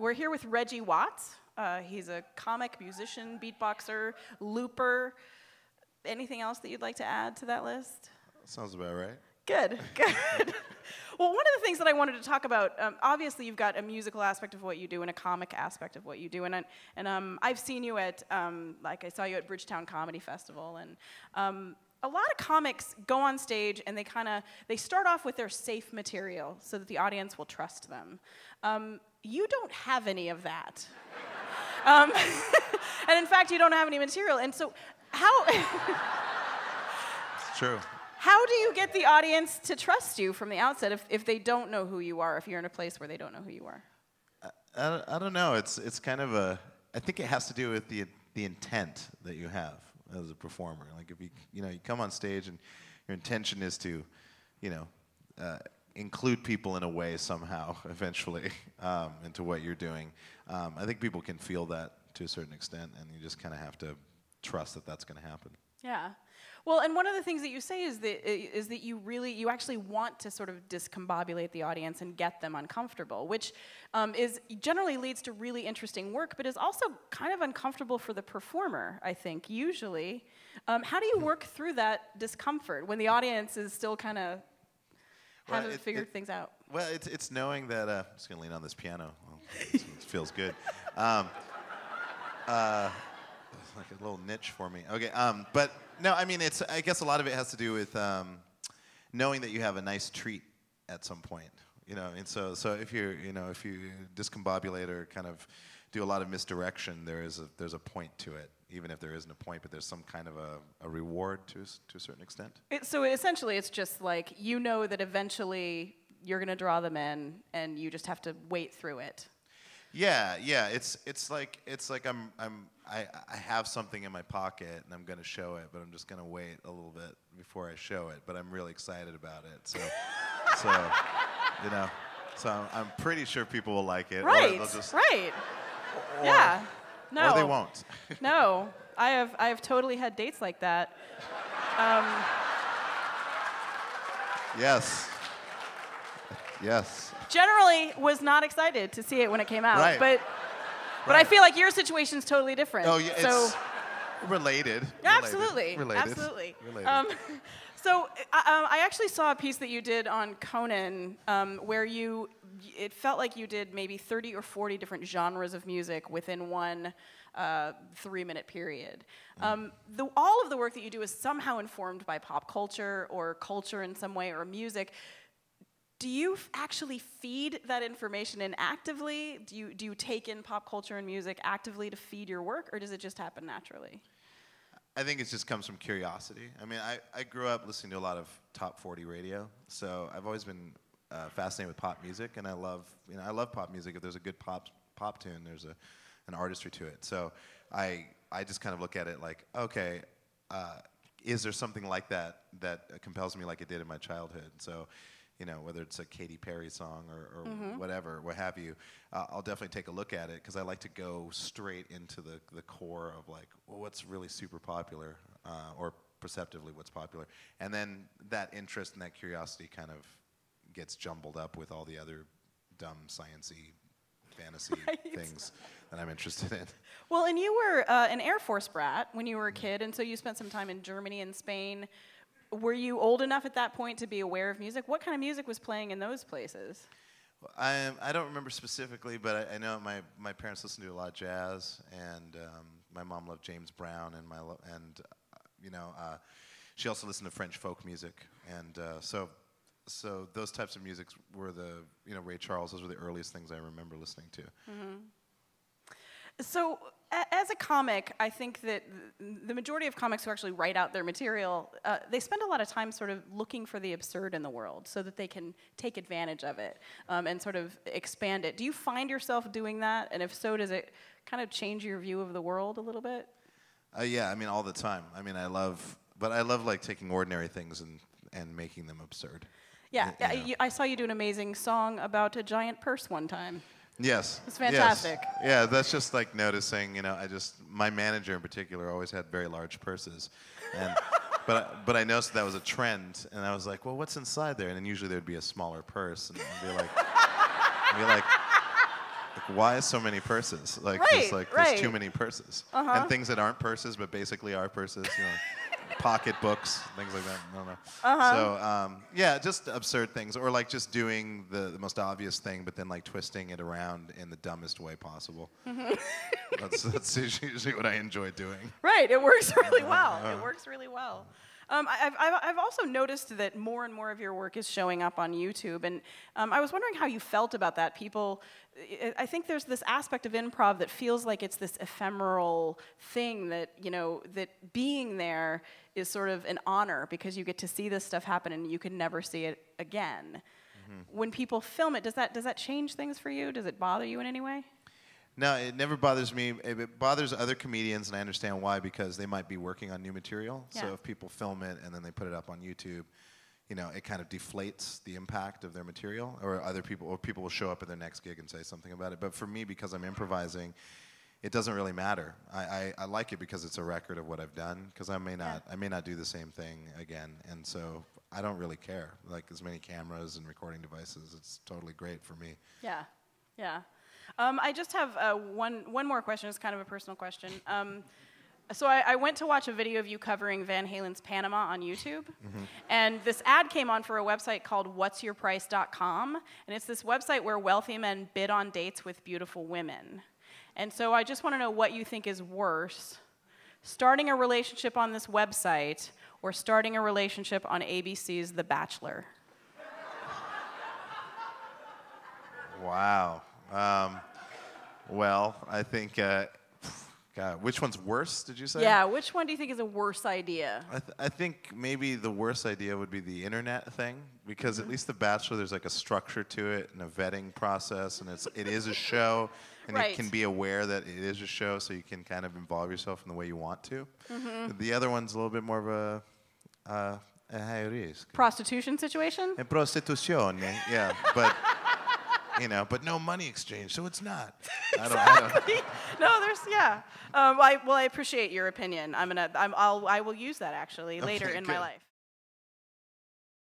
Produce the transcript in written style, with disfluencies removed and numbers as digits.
We're here with Reggie Watts. He's a comic, musician, beatboxer, looper. Anything else that you'd like to add to that list? Sounds about right. Good, good. Well, one of the things that I wanted to talk about, obviously you've got a musical aspect of what you do and a comic aspect of what you do, and I've seen you at, like I saw you at Bridgetown Comedy Festival, and a lot of comics go on stage and they start off with their safe material so that the audience will trust them. You don't have any of that. And in fact, you don't have any material, and so how... It's true. How do you get the audience to trust you from the outset if they don't know who you are, if you're in a place where they don't know who you are? I don't know. It's kind of I think it has to do with the intent that you have as a performer. Like if you come on stage and your intention is to, include people in a way somehow eventually into what you're doing. I think people can feel that to a certain extent, and you just kind of have to trust that that's going to happen. Yeah. Well, and one of the things that you say is that you actually want to sort of discombobulate the audience and get them uncomfortable, which generally leads to really interesting work, but is also kind of uncomfortable for the performer, I think, usually. How do you work through that discomfort when the audience is still kind of hasn't figured things out? Well, it's knowing that, I'm just going to lean on this piano. Well, it feels good. It's like a little niche for me. Okay, but no, I mean, I guess a lot of it has to do with knowing that you have a nice treat at some point, and so if you discombobulate or kind of do a lot of misdirection, there's a point to it, even if there isn't a point, but there's some kind of a reward to a certain extent. So essentially, it's just like that eventually you're going to draw them in, and you just have to wait through it. Yeah. It's like I have something in my pocket and I'm going to show it, but I'm just going to wait a little bit before I show it. But I'm really excited about it. So I'm pretty sure people will like it. Right. Or they'll just, right. Or, yeah. No. Or they won't. No. I have totally had dates like that. Yes. Yes. Generally was not excited to see it when it came out, right. but I feel like your situation's totally different. Oh, yeah, so it's related. Yeah, absolutely. Related. Absolutely. Related. So I actually saw a piece that you did on Conan where it felt like you did maybe 30 or 40 different genres of music within one 3-minute period. All of the work that you do is somehow informed by pop culture or culture in some way or music. Do you actually feed that information in actively? Do you take in pop culture and music actively to feed your work, or does it just happen naturally? I think it just comes from curiosity. I mean, I grew up listening to a lot of top 40 radio, so I've always been fascinated with pop music, and I love pop music. If there's a good pop tune, there's an artistry to it. So I just kind of look at it like, okay, is there something like that compels me like it did in my childhood? So, whether it's a Katy Perry song or whatever, what have you, I'll definitely take a look at it because I like to go straight into the core of like, well, what's really super popular or perceptively what's popular. And then that interest and that curiosity kind of gets jumbled up with all the other dumb, science-y, fantasy things that I'm interested in. Well, and you were an Air Force brat when you were a kid, and so you spent some time in Germany and Spain. Were you old enough at that point to be aware of music? What kind of music was playing in those places? Well, I don't remember specifically, but I know my parents listened to a lot of jazz, and my mom loved James Brown, and she also listened to French folk music, and so those types of music were Ray Charles. Those were the earliest things I remember listening to. Mm-hmm. So, as a comic, I think that the majority of comics who actually write out their material, they spend a lot of time sort of looking for the absurd in the world so that they can take advantage of it and sort of expand it. Do you find yourself doing that? And if so, does it kind of change your view of the world a little bit? Yeah, I mean, all the time. I mean, I love like taking ordinary things and making them absurd. Yeah, I saw you do an amazing song about a giant purse one time. Yes. It's fantastic. Yes. Yeah, that's just like noticing, my manager in particular always had very large purses. And, but I noticed that was a trend, and I was like, well, what's inside there? And then usually there'd be a smaller purse, and I'd be like, why so many purses? Like, there's too many purses. And things that aren't purses, but basically are purses, you know. Pocketbooks, things like that. I don't know. So yeah, just absurd things, or like just doing the most obvious thing, but then like twisting it around in the dumbest way possible. That's usually what I enjoy doing. Right, it works really well. It works really well. I've also noticed that more and more of your work is showing up on YouTube, and I was wondering how you felt about that. I think there's this aspect of improv that feels like it's this ephemeral thing that, you know, that being there is sort of an honor because you get to see this stuff happen and you can never see it again. When people film it, does that change things for you? Does it bother you in any way? No, it never bothers me. It bothers other comedians, and I understand why, because they might be working on new material. Yeah. So if people film it and then they put it up on YouTube, you know, it kind of deflates the impact of their material, or people will show up at their next gig and say something about it. But for me, because I'm improvising, it doesn't really matter. I like it because it's a record of what I've done, because I may not do the same thing again, and so I don't really care. Like, as many cameras and recording devices, it's totally great for me. Yeah, yeah. I just have one more question. It's kind of a personal question. So I went to watch a video of you covering Van Halen's Panama on YouTube, and this ad came on for a website called whatsyourprice.com, and it's this website where wealthy men bid on dates with beautiful women. And so I just want to know what you think is worse, starting a relationship on this website or starting a relationship on ABC's The Bachelor. Wow. Well, I think, God, which one's worse, did you say? Yeah, which one do you think is a worse idea? I think maybe the worst idea would be the internet thing, because at least The Bachelor, there's like a structure to it and a vetting process, and it is a show, and you can be aware that it is a show, so you can kind of involve yourself in the way you want to. The other one's a little bit more of a high risk. Prostitution situation? A prostituzione, yeah, but... You know, but no money exchange, so it's not. Exactly. No, there's I appreciate your opinion. I will use that actually later in my life.